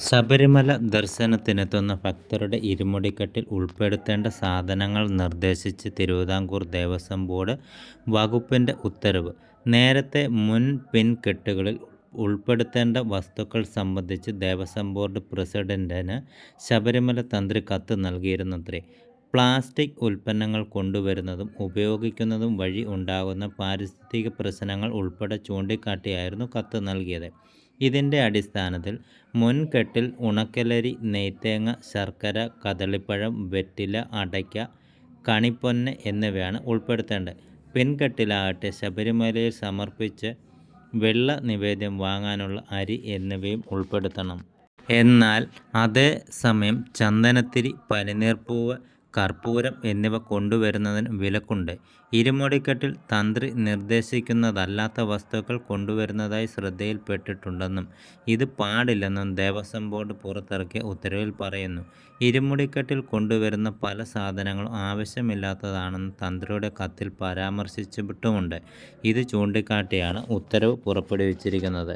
ശബരിമല ദർശനത്തിനെത്തുന്ന ഭക്തരുടെ ഇരുമുടിക്കെട്ടിൽ ഉൾപ്പെടുത്തേണ്ട സാധനങ്ങൾ നിർദ്ദേശിച്ച് തിരുവിതാംകൂർ ദേവസ്വം ബോർഡ് വകുപ്പിൻ്റെ ഉത്തരവ്. നേരത്തെ പിൻ കെട്ടുകളിൽ ഉൾപ്പെടുത്തേണ്ട വസ്തുക്കൾ സംബന്ധിച്ച് ദേവസ്വം ബോർഡ് പ്രസിഡന്റിന് ശബരിമല തന്ത്രി കത്ത് നൽകിയിരുന്നത്രേ. പ്ലാസ്റ്റിക് ഉൽപ്പന്നങ്ങൾ കൊണ്ടുവരുന്നതും ഉപയോഗിക്കുന്നതും വഴി ഉണ്ടാകുന്ന പാരിസ്ഥിതിക പ്രശ്നങ്ങൾ ഉൾപ്പെടെ ചൂണ്ടിക്കാട്ടിയായിരുന്നു കത്ത് നൽകിയത്. ഇതിൻ്റെ അടിസ്ഥാനത്തിൽ മുൻകെട്ടിൽ ഉണക്കലരി, നെയ്ത്തേങ്ങ, ശർക്കര, കദളിപ്പഴം, വെറ്റില, അടയ്ക്ക, കണിപ്പൊന്ന് എന്നിവയാണ് ഉൾപ്പെടുത്തേണ്ടത്. പിൻകെട്ടിലാകട്ടെ ശബരിമലയിൽ സമർപ്പിച്ച് വെള്ള നിവേദ്യം വാങ്ങാനുള്ള അരി എന്നിവയും ഉൾപ്പെടുത്തണം. എന്നാൽ അതേ സമയം ചന്ദനത്തിരി, പനിനീർപ്പൂവ്, കർപ്പൂരം എന്നിവ കൊണ്ടുവരുന്നതിന് വിലക്കുണ്ട്. ഇരുമുടിക്കെട്ടിൽ തന്ത്രി നിർദ്ദേശിക്കുന്നതല്ലാത്ത വസ്തുക്കൾ കൊണ്ടുവരുന്നതായി ശ്രദ്ധയിൽപ്പെട്ടിട്ടുണ്ടെന്നും ഇത് പാടില്ലെന്നും ദേവസ്വം ബോർഡ് പുറത്തിറക്കിയ ഉത്തരവിൽ പറയുന്നു. ഇരുമുടിക്കെട്ടിൽ കൊണ്ടുവരുന്ന പല സാധനങ്ങളും ആവശ്യമില്ലാത്തതാണെന്ന് തന്ത്രിയുടെ കത്തിൽ പരാമർശിച്ചിട്ടുമുണ്ട്. ഇത് ചൂണ്ടിക്കാട്ടിയാണ് ഉത്തരവ് പുറപ്പെടുവിച്ചിരിക്കുന്നത്.